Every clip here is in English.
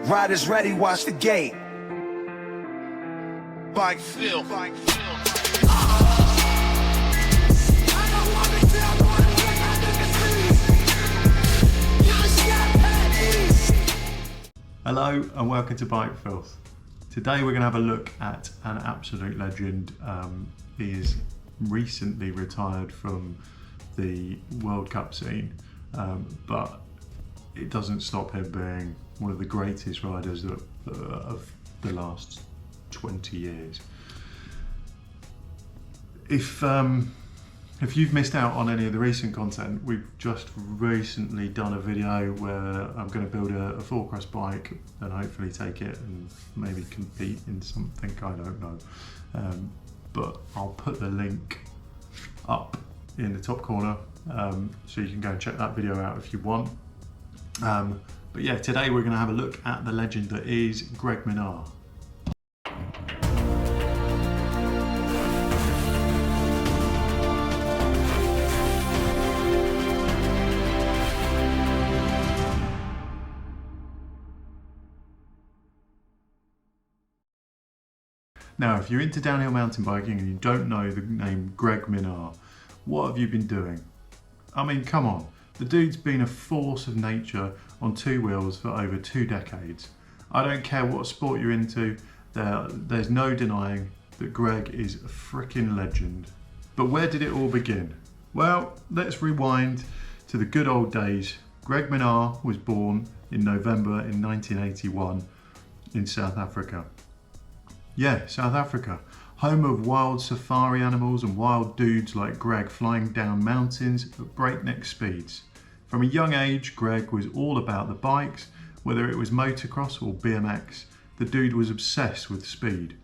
Riders ready, watch the gate. Bike Phil. Hello and welcome to Bike Filth. Today we're going to have a look at an absolute legend. He is recently retired from the World Cup scene, but it doesn't stop him being one of the greatest riders of the last 20 years. If you've missed out on any of the recent content, we've just recently done a video where I'm going to build a four-cross bike and hopefully take it and maybe compete in something, I don't know. But I'll put the link up in the top corner so you can go and check that video out if you want. But yeah, today we're going to have a look at the legend that is Greg Minnaar. Now, if you're into downhill mountain biking and you don't know the name Greg Minnaar, what have you been doing? I mean, come on. The dude's been a force of nature on two wheels for over 2 decades. I don't care what sport you're into, there's no denying that Greg is a freaking legend. But where did it all begin? Well, let's rewind to the good old days. Greg Minnaar was born in November in 1981 in South Africa. Yeah, South Africa, home of wild safari animals and wild dudes like Greg flying down mountains at breakneck speeds. From a young age, Greg was all about the bikes, whether it was motocross or BMX. The dude was obsessed with speed.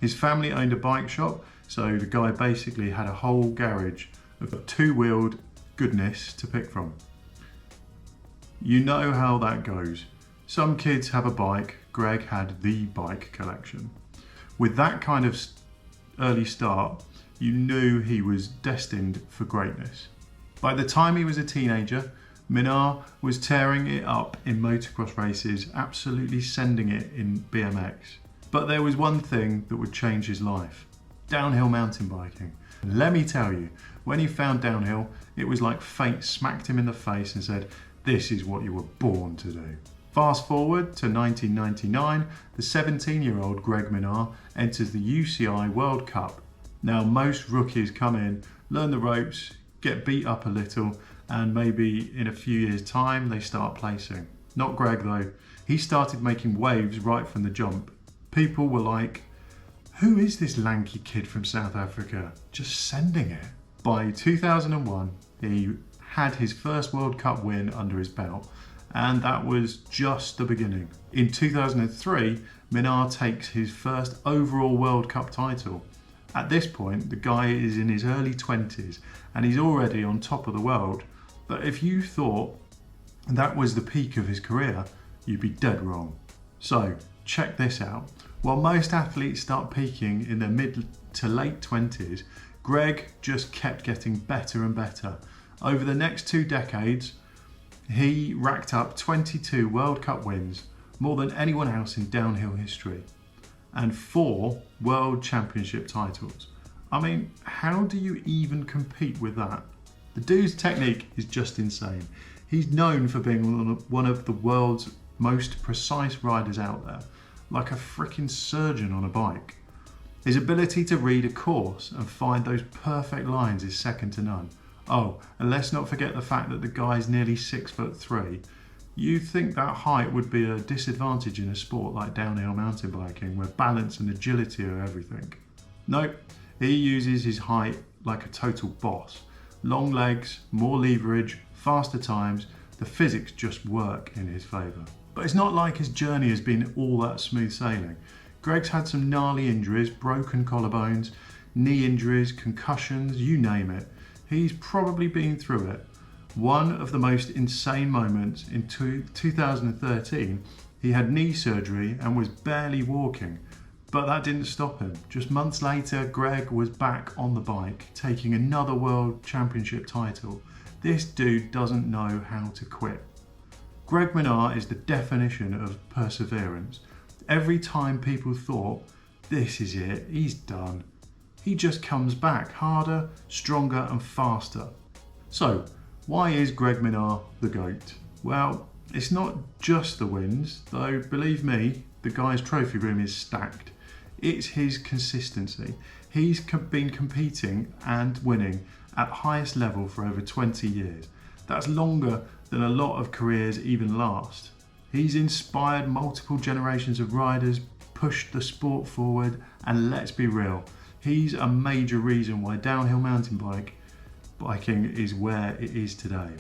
His family owned a bike shop, so the guy basically had a whole garage of two-wheeled goodness to pick from. You know how that goes. Some kids have a bike, Greg had the bike collection. With that kind of early start, you knew he was destined for greatness. By the time he was a teenager, Minnaar was tearing it up in motocross races, absolutely sending it in BMX. But there was one thing that would change his life: downhill mountain biking. And let me tell you, when he found downhill, it was like fate smacked him in the face and said, "This is what you were born to do." Fast forward to 1999, the 17-year-old Greg Minnaar enters the UCI World Cup. Now, most rookies come in, learn the ropes, get beat up a little, and maybe in a few years' time they start placing. Not Greg though. He started making waves right from the jump. People were like, "Who is this lanky kid from South Africa? Just sending it." By 2001, he had his first World Cup win under his belt, and that was just the beginning. In 2003, Minnaar takes his first overall World Cup title. At this point, the guy is in his early 20s and he's already on top of the world. But if you thought that was the peak of his career, you'd be dead wrong. So check this out. While most athletes start peaking in their mid to late 20s, Greg just kept getting better and better. Over the next 2 decades, he racked up 22 World Cup wins, more than anyone else in downhill history, and 4 World Championship titles. I mean, how do you even compete with that? The dude's technique is just insane. He's known for being one of the world's most precise riders out there, like a freaking surgeon on a bike. His ability to read a course and find those perfect lines is second to none. Oh, and let's not forget the fact that the guy's nearly 6'3". You'd think that height would be a disadvantage in a sport like downhill mountain biking, where balance and agility are everything. Nope, he uses his height like a total boss. Long legs, more leverage, faster times, the physics just work in his favour. But it's not like his journey has been all that smooth sailing. Greg's had some gnarly injuries, broken collarbones, knee injuries, concussions, you name it. He's probably been through it. One of the most insane moments in 2013, he had knee surgery and was barely walking. But that didn't stop him. Just months later, Greg was back on the bike, taking another World Championship title. This dude doesn't know how to quit. Greg Minnaar is the definition of perseverance. Every time people thought, this is it, he's done, he just comes back harder, stronger and faster. So, why is Greg Minnaar the GOAT? Well, it's not just the wins, though believe me, the guy's trophy room is stacked. It's his consistency. He's been competing and winning at highest level for over 20 years. That's longer than a lot of careers even last. He's inspired multiple generations of riders, pushed the sport forward, and let's be real, he's a major reason why downhill mountain biking is where it is today.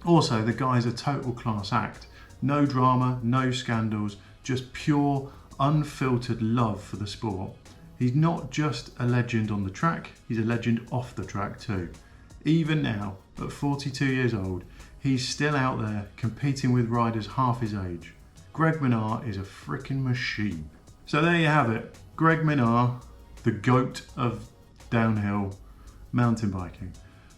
Also, the guy's a total class act. No drama, no scandals, just pure, unfiltered love for the sport. He's not just a legend on the track, he's a legend off the track too. Even now, at 42 years old, he's still out there competing with riders half his age. Greg Minnaar is a freaking machine. So there you have it, Greg Minnaar, the GOAT of downhill mountain biking.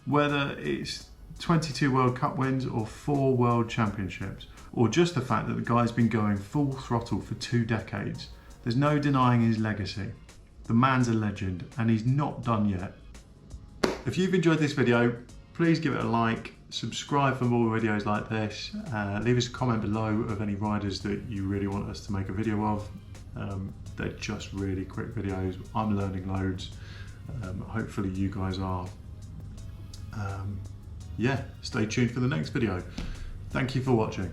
Whether it's 22 World Cup wins or 4 World Championships, or just the fact that the guy's been going full throttle for 2 decades, there's no denying his legacy. The man's a legend and he's not done yet. If you've enjoyed this video, please give it a like, subscribe for more videos like this, leave us a comment below of any riders that you really want us to make a video of. They're just really quick videos. I'm learning loads. Hopefully you guys are. Yeah, stay tuned for the next video. Thank you for watching.